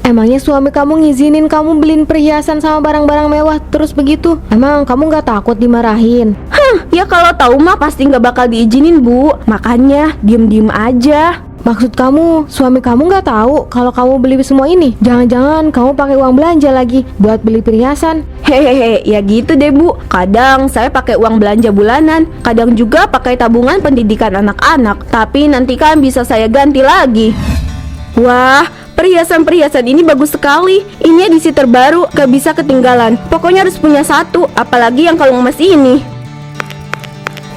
Emangnya suami kamu ngizinin kamu beliin perhiasan sama barang-barang mewah terus begitu? Emang kamu gak takut dimarahin? Ya kalau tahu mah pasti nggak bakal diizinin, Bu. Makanya diem-diem aja. Maksud kamu, suami kamu gak tahu kalau kamu beli semua ini? Jangan-jangan kamu pakai uang belanja lagi buat beli perhiasan? Hehehe, ya gitu deh, Bu. Kadang saya pakai uang belanja bulanan, kadang juga pakai tabungan pendidikan anak-anak. Tapi nanti kan bisa saya ganti lagi. Wah, perhiasan-perhiasan ini bagus sekali. Ini edisi terbaru, gak bisa ketinggalan. Pokoknya harus punya satu, apalagi yang kalung emas ini.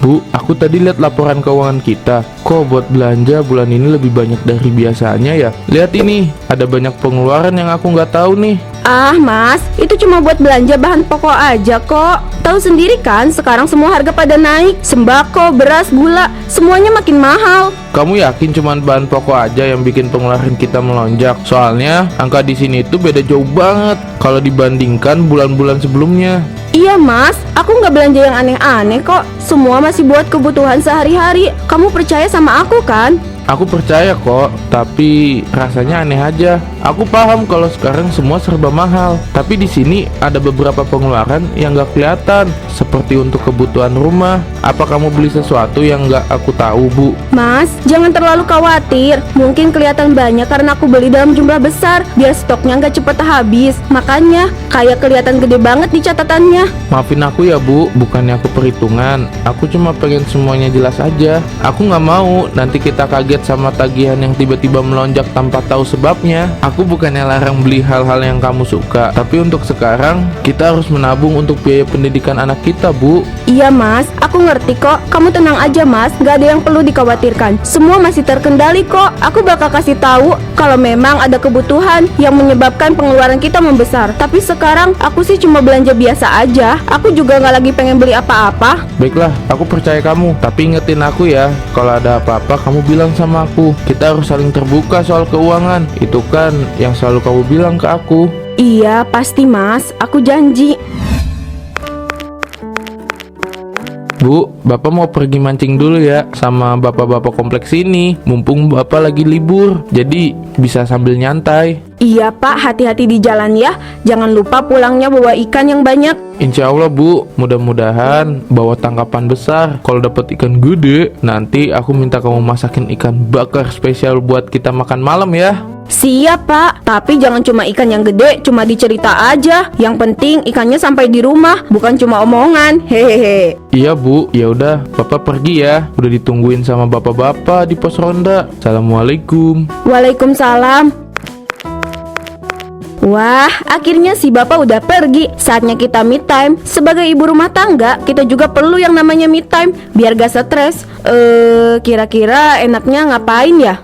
Bu, aku tadi lihat laporan keuangan kita. Kok buat belanja bulan ini lebih banyak dari biasanya ya? Lihat ini, ada banyak pengeluaran yang aku nggak tahu nih. Ah, Mas, itu cuma buat belanja bahan pokok aja kok. Tahu sendiri kan, sekarang semua harga pada naik. Sembako, beras, gula, semuanya makin mahal. Kamu yakin cuman bahan pokok aja yang bikin pengeluaran kita melonjak? Soalnya angka di sini tuh beda jauh banget kalau dibandingkan bulan-bulan sebelumnya. Iya, Mas, aku nggak belanja yang aneh-aneh kok. Semua masih buat kebutuhan sehari-hari. Kamu percaya sama aku kan? Aku percaya kok, tapi rasanya aneh aja. Aku paham kalau sekarang semua serba mahal, tapi di sini ada beberapa pengeluaran yang gak kelihatan, seperti untuk kebutuhan rumah. Apa kamu beli sesuatu yang gak aku tahu, Bu? Mas, jangan terlalu khawatir. Mungkin kelihatan banyak karena aku beli dalam jumlah besar, biar stoknya nggak cepet habis. Makanya kayak kelihatan gede banget di catatannya. Maafin aku ya, Bu, bukannya aku perhitungan. Aku cuma pengen semuanya jelas aja. Aku gak mau nanti kita kaget sama tagihan yang tiba-tiba melonjak tanpa tahu sebabnya. Aku bukannya larang beli hal-hal yang kamu suka, tapi untuk sekarang kita harus menabung untuk biaya pendidikan anak kita, Bu. Iya, Mas, aku ngerti kok. Kamu tenang aja, Mas, gak ada yang perlu dikhawatirkan. Semua masih terkendali kok. Aku bakal kasih tahu kalau memang ada kebutuhan yang menyebabkan pengeluaran kita membesar. Tapi sekarang aku sih cuma belanja biasa aja. Aku juga gak lagi pengen beli apa-apa. Baiklah, aku percaya kamu, tapi ingetin aku ya, kalau ada apa-apa kamu bilang sama aku. Kita harus saling terbuka soal keuangan. Itu kan yang selalu kamu bilang ke aku. Iya, pasti, Mas. Aku janji. Bu, Bapak mau pergi mancing dulu ya sama bapak-bapak kompleks ini. Mumpung Bapak lagi libur, jadi bisa sambil nyantai. Iya, Pak, hati-hati di jalan ya. Jangan lupa pulangnya bawa ikan yang banyak. Insya Allah, Bu, mudah-mudahan bawa tangkapan besar. Kalau dapat ikan gede, nanti aku minta kamu masakin ikan bakar spesial buat kita makan malam ya. Siap, Pak. Tapi jangan cuma ikan yang gede, cuma dicerita aja. Yang penting ikannya sampai di rumah, bukan cuma omongan. Hehehe. Iya, Bu, ya udah, Bapak pergi ya. Udah ditungguin sama bapak-bapak di pos ronda. Assalamualaikum. Waalaikumsalam. Wah, akhirnya si bapak udah pergi. Saatnya kita me time. Sebagai ibu rumah tangga, kita juga perlu yang namanya me time, biar gak stres. Kira-kira enaknya ngapain ya?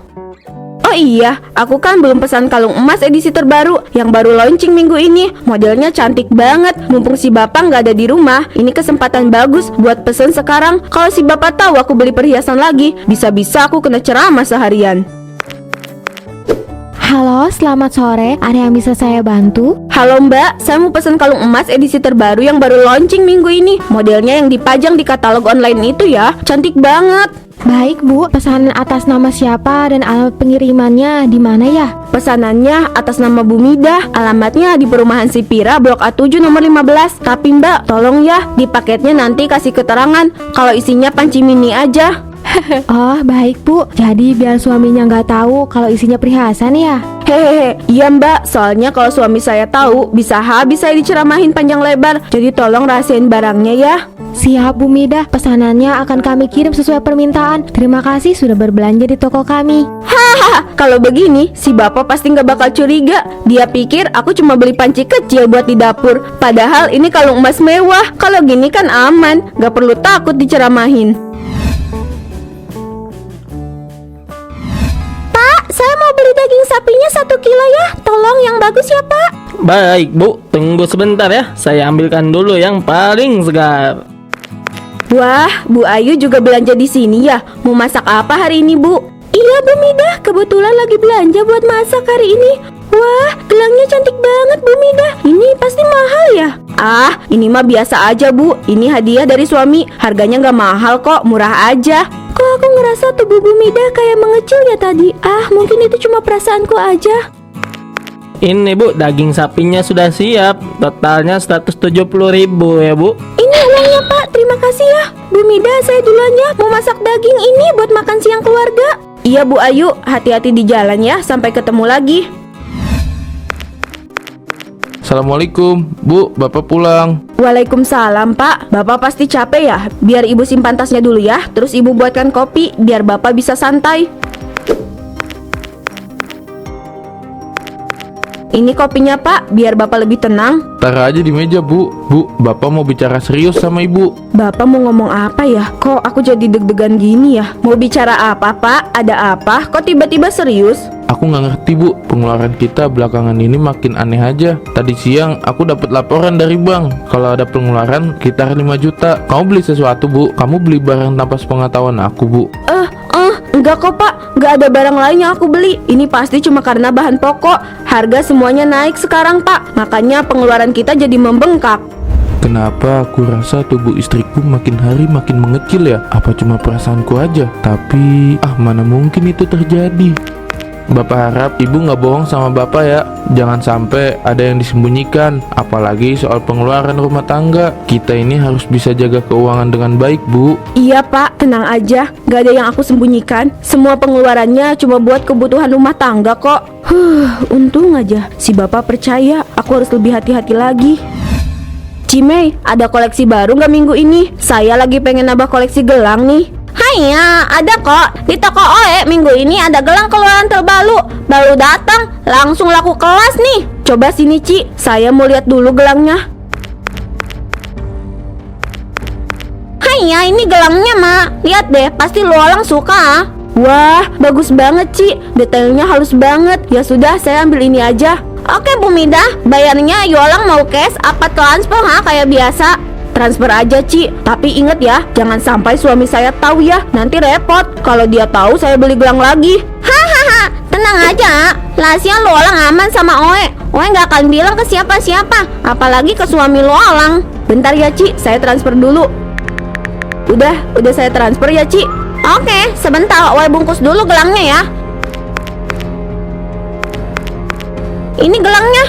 Oh iya, aku kan belum pesan kalung emas edisi terbaru yang baru launching minggu ini. Modelnya cantik banget. Mumpung si bapak nggak ada di rumah, ini kesempatan bagus buat pesen sekarang. Kalau si bapak tahu aku beli perhiasan lagi, bisa-bisa aku kena ceramah seharian. Halo, selamat sore. Ada yang bisa saya bantu? Halo Mbak, saya mau pesan kalung emas edisi terbaru yang baru launching minggu ini. Modelnya yang dipajang di katalog online itu ya, cantik banget. Baik, Bu. Pesanan atas nama siapa dan alamat pengirimannya di mana ya? Pesanannya atas nama Bu Midah, alamatnya di Perumahan Sipira, Blok A7 nomor 15. Tapi Mbak, tolong ya, di paketnya nanti kasih keterangan kalau isinya panci mini aja. Oh, baik, Bu. Jadi biar suaminya nggak tahu kalau isinya perhiasan ya? Hehehe, iya Mbak, soalnya kalau suami saya tahu bisa habis saya diceramahin panjang lebar. Jadi tolong rahasiain barangnya ya. Siap, Bu Midah. Pesanannya akan kami kirim sesuai permintaan. Terima kasih sudah berbelanja di toko kami. Hahaha, kalau begini si bapak pasti nggak bakal curiga. Dia pikir aku cuma beli panci kecil buat di dapur. Padahal ini kalung emas mewah. Kalau gini kan aman, nggak perlu takut diceramahin. Saya mau beli daging sapinya 1 kilo ya. Tolong yang bagus ya, Pak. Baik, Bu. Tunggu sebentar ya. Saya ambilkan dulu yang paling segar. Wah, Bu Ayu juga belanja di sini ya. Mau masak apa hari ini, Bu? Iya, Bu Midah. Kebetulan lagi belanja buat masak hari ini. Wah, gelangnya cantik banget, Bu Midah. Ini pasti mahal ya? Ah, ini mah biasa aja, Bu. Ini hadiah dari suami. Harganya nggak mahal kok, murah aja. Kok aku ngerasa tubuh Bu Midah kayak mengecil ya tadi? Ah, mungkin itu cuma perasaanku aja. Ini Bu, daging sapinya sudah siap. Totalnya 170.000 ya Bu. Ini uangnya Pak, terima kasih ya. Bu Mida, saya duluan ya, mau masak daging ini buat makan siang keluarga. Iya Bu Ayu, hati-hati di jalan ya, sampai ketemu lagi. Assalamualaikum, Bu, Bapak pulang. Waalaikumsalam Pak, Bapak pasti capek ya. Biar Ibu simpan tasnya dulu ya, terus Ibu buatkan kopi biar Bapak bisa santai. Ini kopinya Pak, biar Bapak lebih tenang. Taruh aja di meja, Bu. Bu, Bapak mau bicara serius sama Ibu. Bapak mau ngomong apa ya? Kok aku jadi deg-degan gini ya? Mau bicara apa Pak? Ada apa? Kok tiba-tiba serius? Aku nggak ngerti, Bu. Pengeluaran kita belakangan ini makin aneh aja. Tadi siang aku dapat laporan dari bank kalau ada pengeluaran sekitar 5 juta. Kamu beli sesuatu, Bu? Kamu beli barang tanpa sepengetahuan aku, Bu? Enggak kok Pak, enggak ada barang lain yang aku beli. Ini pasti cuma karena bahan pokok. Harga semuanya naik sekarang Pak, makanya pengeluaran kita jadi membengkak. Kenapa aku rasa tubuh istriku makin hari makin mengecil ya? Apa cuma perasaanku aja? Tapi, mana mungkin itu terjadi? Bapak harap Ibu nggak bohong sama Bapak ya. Jangan sampai ada yang disembunyikan. Apalagi soal pengeluaran rumah tangga. Kita ini harus bisa jaga keuangan dengan baik, Bu. Iya Pak, tenang aja, gak ada yang aku sembunyikan. Semua pengeluarannya cuma buat kebutuhan rumah tangga kok. Untung aja si Bapak percaya. Aku harus lebih hati-hati lagi. Cimei, ada koleksi baru gak minggu ini? Saya lagi pengen nambah koleksi gelang nih. Haiya, ada kok. Di toko Oe minggu ini ada gelang keluaran terbaru. Baru datang, langsung laku kelas nih. Coba sini Ci, saya mau lihat dulu gelangnya. Haiya, ini gelangnya Mak. Lihat deh, pasti lu orang suka. Wah, bagus banget Ci. Detailnya halus banget. Ya sudah, saya ambil ini aja. Oke Bu Mida, bayarnya Yolang mau cash apa transfer kayak biasa? Transfer aja Ci, tapi inget ya, jangan sampai suami saya tahu ya, nanti repot. Kalau dia tahu saya beli gelang lagi. Hahaha, tenang aja, Lasya lo orang aman sama Oe. Oe gak akan bilang ke siapa-siapa, apalagi ke suami lo orang. Bentar ya Ci, saya transfer dulu. Udah saya transfer ya Ci. Oke, sebentar, Oe bungkus dulu gelangnya ya. Ini gelangnya.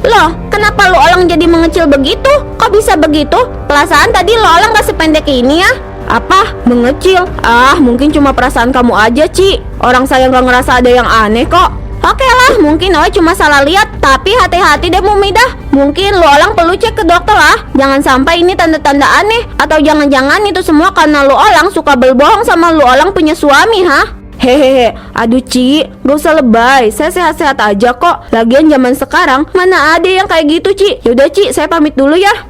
Loh, kenapa lo orang jadi mengecil begitu? Kok bisa begitu? Perasaan tadi lo orang gak sependek ini ya? Apa? Mengecil? Mungkin cuma perasaan kamu aja, Ci. Orang saya gak ngerasa ada yang aneh kok. Oke lah, mungkin Oe cuma salah lihat. Tapi hati-hati deh Mumidah. Mungkin lo orang perlu cek ke dokter lah. Jangan sampai ini tanda-tanda aneh. Atau jangan-jangan itu semua karena lo orang suka berbohong sama lo orang punya suami, ha? Hehehe, aduh Ci, gak usah lebay, saya sehat-sehat aja kok. Lagian zaman sekarang, mana ada yang kayak gitu Ci. Yaudah Ci, saya pamit dulu ya.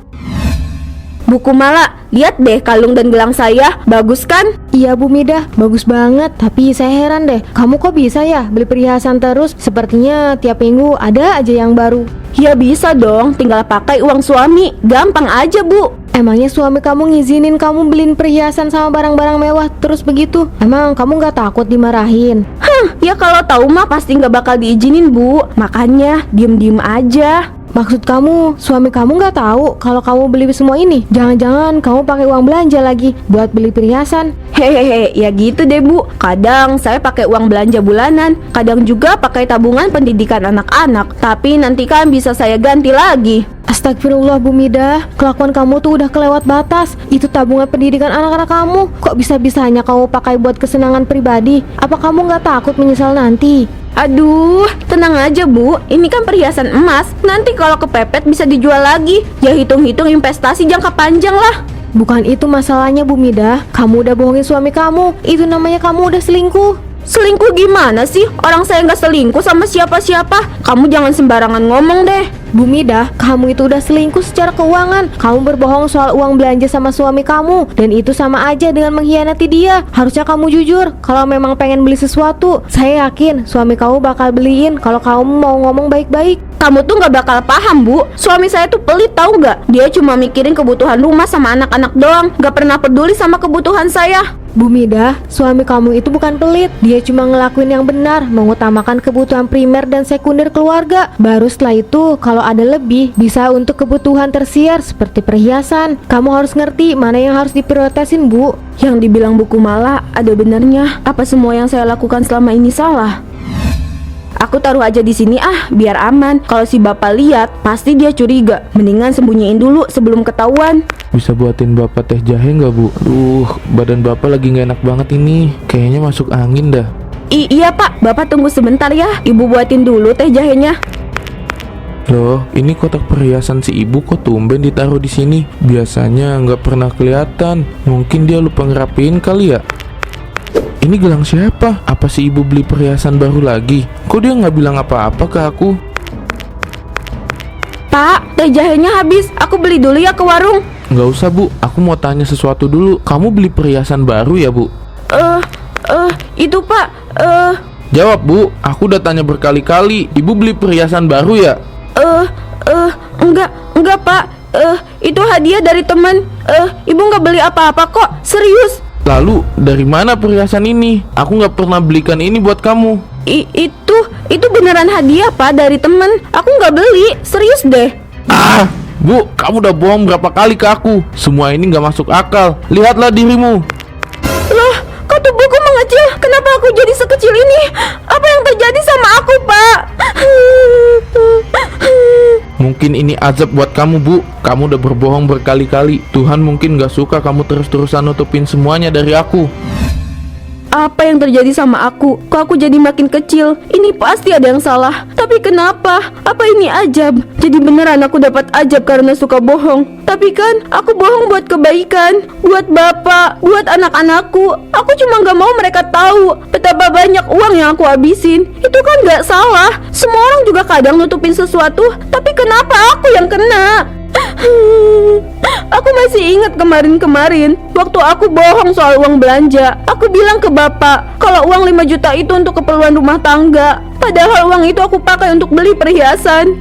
Buku Mala, lihat deh kalung dan gelang saya, bagus kan? Iya Bu Mida, bagus banget. Tapi saya heran deh, kamu kok bisa ya beli perhiasan terus? Sepertinya tiap minggu ada aja yang baru. Ya bisa dong, tinggal pakai uang suami. Gampang aja Bu. Emangnya suami kamu ngizinin kamu beliin perhiasan sama barang-barang mewah terus begitu? Emang kamu gak takut dimarahin? Ya kalau tahu mah pasti gak bakal diizinin Bu. Makanya diem-diem aja. Maksud kamu, suami kamu gak tahu kalau kamu beli semua ini? Jangan-jangan kamu pakai uang belanja lagi buat beli perhiasan? Hehehe, ya gitu deh Bu. Kadang saya pakai uang belanja bulanan, kadang juga pakai tabungan pendidikan anak-anak. Tapi nanti kan bisa saya ganti lagi. Astagfirullah Bu Mida, kelakuan kamu tuh udah kelewat batas. Itu tabungan pendidikan anak-anak kamu. Kok bisa-bisanya kamu pakai buat kesenangan pribadi? Apa kamu gak takut menyesal nanti? Aduh, tenang aja Bu. Ini kan perhiasan emas. Nanti kalau kepepet bisa dijual lagi. Ya hitung-hitung investasi jangka panjang lah. Bukan itu masalahnya Bu Mida. Kamu udah bohongin suami kamu. Itu namanya kamu udah selingkuh. Selingkuh gimana sih? Orang saya nggak selingkuh sama siapa-siapa. Kamu jangan sembarangan ngomong deh. Bu Mida, kamu itu udah selingkuh secara keuangan. Kamu berbohong soal uang belanja sama suami kamu. Dan itu sama aja dengan mengkhianati dia. Harusnya kamu jujur. Kalau memang pengen beli sesuatu, saya yakin suami kamu bakal beliin. Kalau kamu mau ngomong baik-baik. Kamu tuh gak bakal paham Bu. Suami saya tuh pelit tahu gak? Dia cuma mikirin kebutuhan rumah sama anak-anak doang. Gak pernah peduli sama kebutuhan saya. Bu Mida, suami kamu itu bukan pelit. Dia cuma ngelakuin yang benar, mengutamakan kebutuhan primer dan sekunder keluarga. Baru setelah itu, kalau ada lebih, bisa untuk kebutuhan tersier seperti perhiasan. Kamu harus ngerti mana yang harus diprioritasin Bu. Yang dibilang buku Mala ada benarnya. Apa semua yang saya lakukan selama ini salah? Aku taruh aja di sini biar aman. Kalau si bapak lihat, pasti dia curiga. Mendingan sembunyiin dulu sebelum ketahuan. Bisa buatin bapak teh jahe nggak bu? Duh, badan bapak lagi nggak enak banget ini. Kayaknya masuk angin dah. Iya pak, bapak tunggu sebentar ya. Ibu buatin dulu teh jahenya. Loh, ini kotak perhiasan si ibu kok tumben ditaruh di sini? Biasanya nggak pernah kelihatan. Mungkin dia lupa ngerapiin kali ya? Ini gelang siapa? Apa si ibu beli perhiasan baru lagi? Kok dia nggak bilang apa-apa ke aku? Pak, teh jahenya habis. Aku beli dulu ya ke warung. Nggak usah bu, aku mau tanya sesuatu dulu. Kamu beli perhiasan baru ya bu? Itu pak, Jawab bu, aku udah tanya berkali-kali. Ibu beli perhiasan baru ya? enggak pak. Itu hadiah dari teman. Ibu nggak beli apa-apa kok, serius. Lalu, dari mana perhiasan ini? Aku nggak pernah belikan ini buat kamu. Itu beneran hadiah pak dari teman. Aku nggak beli, serius deh. Bu, kamu udah bohong berapa kali ke aku? Semua ini nggak masuk akal. Lihatlah dirimu. Loh, kok tubuhku mengecil? Kenapa aku jadi sekecil ini? Apa yang terjadi sama aku, Pak? Mungkin ini azab buat kamu bu. Kamu udah berbohong berkali-kali. Tuhan mungkin gak suka kamu terus-terusan nutupin semuanya dari aku. Apa yang terjadi sama aku? Kok aku jadi makin kecil? Ini pasti ada yang salah. Tapi kenapa? Apa ini ajab? Jadi beneran aku dapat ajab karena suka bohong. Tapi kan aku bohong buat kebaikan, buat bapak, buat anak-anakku. Aku cuma gak mau mereka tahu betapa banyak uang yang aku habisin. Itu kan gak salah. Semua orang juga kadang nutupin sesuatu. Tapi kenapa aku yang kena? Aku masih ingat kemarin-kemarin waktu aku bohong soal uang belanja. Aku bilang ke bapak kalau uang 5 juta itu untuk keperluan rumah tangga. Padahal uang itu aku pakai untuk beli perhiasan.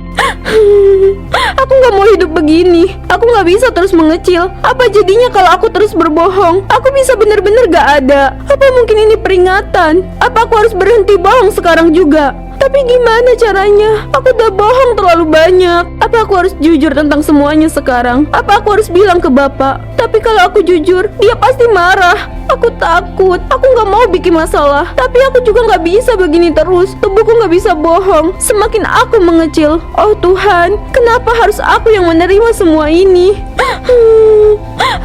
Aku gak mau hidup begini. Aku gak bisa terus mengecil. Apa jadinya kalau aku terus berbohong? Aku bisa bener-bener gak ada. Apa mungkin ini peringatan? Apa aku harus berhenti bohong sekarang juga? Tapi gimana caranya? Aku udah bohong terlalu banyak. Apa aku harus jujur tentang semuanya sekarang? Apa aku harus bilang ke bapak? Tapi kalau aku jujur, dia pasti marah. Aku takut. Aku gak mau bikin masalah. Tapi aku juga gak bisa begini terus. Tubuhku gak bisa bohong. Semakin aku mengecil. Oh Tuhan, kenapa harus aku yang menerima semua ini?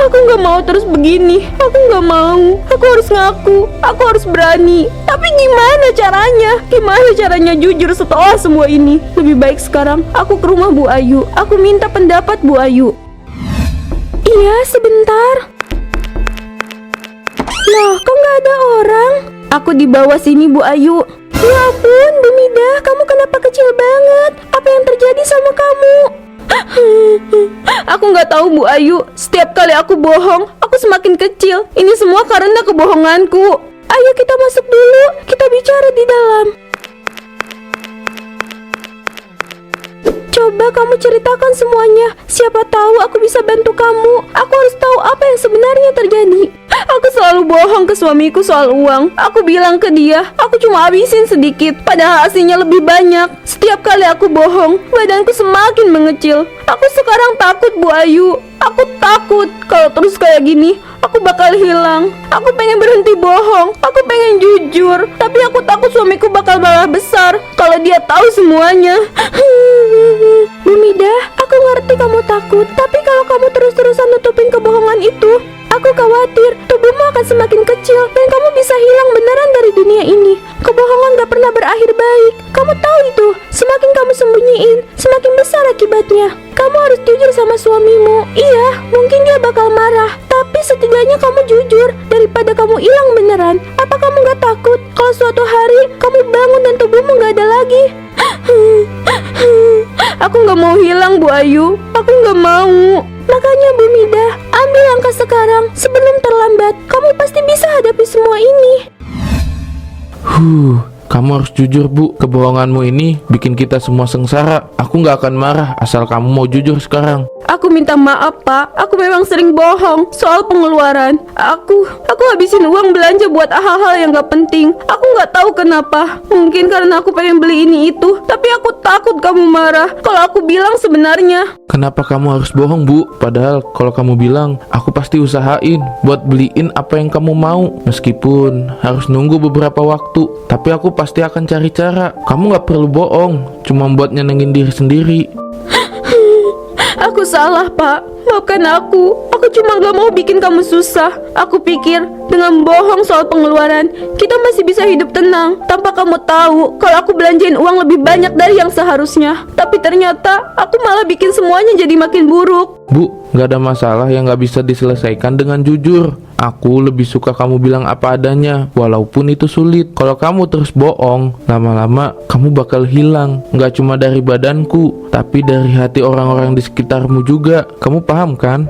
Aku gak mau terus begini. Aku gak mau. Aku harus ngaku. Aku harus berani. Tapi gimana caranya? Gimana caranya jujur setelah semua ini? Lebih baik sekarang aku ke rumah Bu Ayu. Aku minta pendapat Bu Ayu. Iya, sebentar. Loh, kok gak ada orang? Aku di bawah sini Bu Ayu. Ya ampun, Bu Midah, kamu kenapa kecil banget? Apa yang terjadi sama kamu? Aku nggak tahu Bu Ayu. Setiap kali aku bohong, aku semakin kecil. Ini semua karena kebohonganku. Ayo kita masuk dulu. Kita bicara di dalam. Coba kamu ceritakan semuanya. Siapa tahu aku bisa bantu kamu. Aku harus tahu apa yang sebenarnya terjadi. Aku selalu bohong ke suamiku soal uang. Aku bilang ke dia, aku cuma habisin sedikit, padahal hasilnya lebih banyak. Setiap kali aku bohong, badanku semakin mengecil. Aku sekarang takut Bu Ayu. Aku takut kalau terus kayak gini, aku bakal hilang. Aku pengen berhenti bohong. Aku pengen jujur. Tapi aku takut suamiku bakal marah besar kalau dia tahu semuanya. Bu Midah, aku ngerti kamu takut. Tapi kalau kamu terus-terusan nutupin kebohongan itu, aku khawatir tubuhmu akan semakin kecil dan kamu bisa hilang beneran dari dunia ini. Kebohongan gak pernah berakhir baik. Kamu tahu itu. Semakin kamu sembunyiin, semakin besar akibatnya. Kamu harus jujur sama suamimu. Iya, mungkin dia bakal marah, tapi setidaknya kamu jujur daripada kamu hilang beneran. Apa kamu gak takut kalau suatu hari kamu bangun dan tubuhmu gak ada lagi? Aku gak mau hilang Bu Ayu. Aku gak mau. Makanya Bu Midah, ambil langkah sekarang sebelum terlambat. Kamu pasti bisa hadapi semua ini. Kamu harus jujur Bu. Kebohonganmu ini bikin kita semua sengsara. Aku gak akan marah asal kamu mau jujur sekarang. Aku minta maaf Pak. Aku memang sering bohong soal pengeluaran. Aku habisin uang belanja buat hal-hal yang gak penting. Aku gak tahu kenapa. Mungkin karena aku pengen beli ini itu. Tapi aku takut kamu marah kalau aku bilang sebenarnya. Kenapa kamu harus bohong, Bu? Padahal kalau kamu bilang, aku pasti usahain buat beliin apa yang kamu mau. Meskipun harus nunggu beberapa waktu, tapi aku pasti akan cari cara. Kamu gak perlu bohong, cuma buat nyenengin diri sendiri. Aku salah, Pak. Maafkan aku. Aku cuma gak mau bikin kamu susah. Aku pikir dengan bohong soal pengeluaran, kita masih bisa hidup tenang tanpa kamu tahu kalau aku belanjain uang lebih banyak dari yang seharusnya. Tapi ternyata aku malah bikin semuanya jadi makin buruk. Bu, gak ada masalah yang gak bisa diselesaikan dengan jujur. Aku lebih suka kamu bilang apa adanya, walaupun itu sulit. Kalau kamu terus bohong, lama-lama kamu bakal hilang. Gak cuma dari badanku, tapi dari hati orang-orang di sekitarmu juga. Kamu paham kan?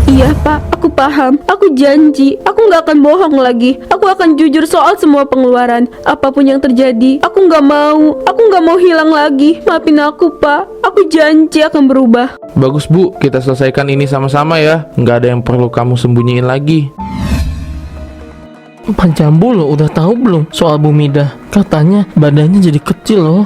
Iya, Pak, aku paham. Aku janji, aku nggak akan bohong lagi. Aku akan jujur soal semua pengeluaran. Apapun yang terjadi, aku nggak mau. Aku nggak mau hilang lagi. Maafin aku, Pak. Aku janji akan berubah. Bagus, Bu, kita selesaikan ini sama-sama ya. Nggak ada yang perlu kamu sembunyiin lagi. Pak Jambu lo udah tahu belum soal Bu Midah? Katanya badannya jadi kecil loh.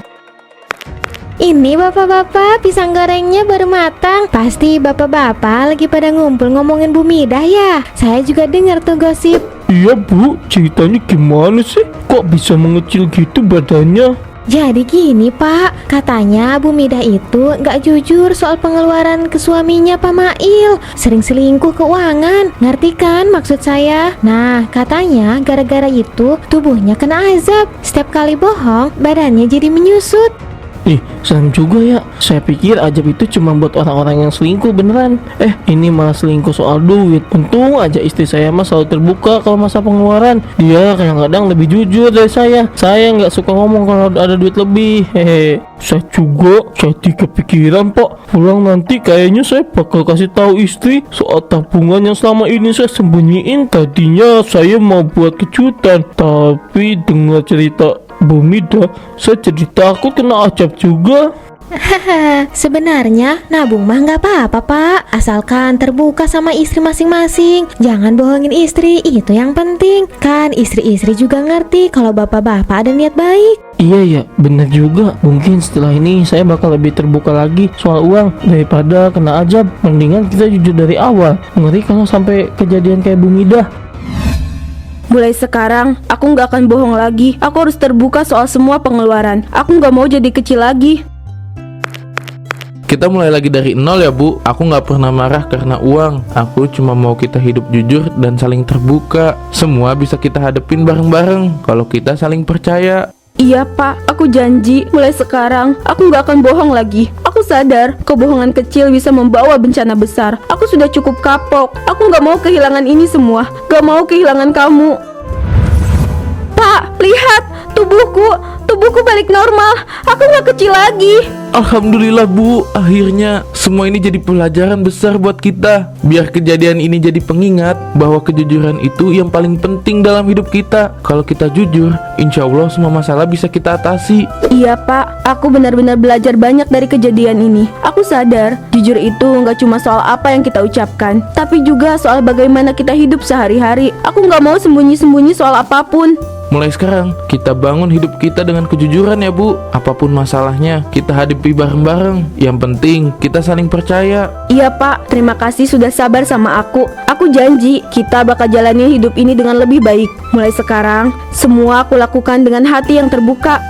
Ini bapak-bapak, pisang gorengnya baru matang. Pasti bapak-bapak lagi pada ngumpul ngomongin Bu Midah ya. Saya juga dengar tuh gosip. Iya Bu, ceritanya gimana sih? Kok bisa mengecil gitu badannya? Jadi gini Pak, katanya Bu Midah itu nggak jujur soal pengeluaran ke suaminya Pak Mail. Sering selingkuh keuangan, ngerti kan maksud saya? Nah, katanya gara-gara itu tubuhnya kena azab. Setiap kali bohong, badannya jadi menyusut. Ih, serem juga ya. Saya pikir ajab itu cuma buat orang-orang yang selingkuh beneran. Ini malah selingkuh soal duit. Untung aja istri saya mah selalu terbuka kalau masa pengeluaran. Dia kadang-kadang lebih jujur dari saya. Saya nggak suka ngomong kalau ada duit lebih. Hehe. Saya juga jadi kepikiran Pak. Pulang nanti kayaknya saya bakal kasih tahu istri soal tabungan yang selama ini saya sembunyiin. Tadinya saya mau buat kejutan, tapi dengar cerita Bu Midah, saya jadi takut kena ajab juga. Hahaha, sebenarnya nabung mah nggak apa-apa Pak, asalkan terbuka sama istri masing-masing. Jangan bohongin istri, itu yang penting. Kan istri-istri juga ngerti kalau bapak-bapak ada niat baik. Iya ya, bener juga. Mungkin setelah ini saya bakal lebih terbuka lagi soal uang daripada kena ajab. Mendingan kita jujur dari awal. Ngeri kalau sampai kejadian kayak Bu Midah. Mulai sekarang, aku nggak akan bohong lagi. Aku harus terbuka soal semua pengeluaran. Aku nggak mau jadi kecil lagi. Kita mulai lagi dari nol ya Bu. Aku nggak pernah marah karena uang. Aku cuma mau kita hidup jujur dan saling terbuka. Semua bisa kita hadepin bareng-bareng kalau kita saling percaya. Iya Pak, aku janji mulai sekarang aku nggak akan bohong lagi. Aku sadar kebohongan kecil bisa membawa bencana besar. Aku sudah cukup kapok. Aku nggak mau kehilangan ini semua. Gak mau kehilangan kamu. Pak, lihat tubuhku balik normal. Aku nggak kecil lagi. Alhamdulillah Bu, akhirnya semua ini jadi pelajaran besar buat kita. Biar kejadian ini jadi pengingat bahwa kejujuran itu yang paling penting dalam hidup kita. Kalau kita jujur, insya Allah semua masalah bisa kita atasi. Iya Pak, aku benar-benar belajar banyak dari kejadian ini. Aku sadar, jujur itu nggak cuma soal apa yang kita ucapkan, tapi juga soal bagaimana kita hidup sehari-hari. Aku nggak mau sembunyi-sembunyi soal apapun. Mulai sekarang, kita bangun hidup kita dengan kejujuran ya Bu. Apapun masalahnya, kita hadapi bareng-bareng. Yang penting, kita saling percaya. Iya Pak, terima kasih sudah sabar sama aku. Aku janji, kita bakal jalani hidup ini dengan lebih baik. Mulai sekarang, semua aku lakukan dengan hati yang terbuka.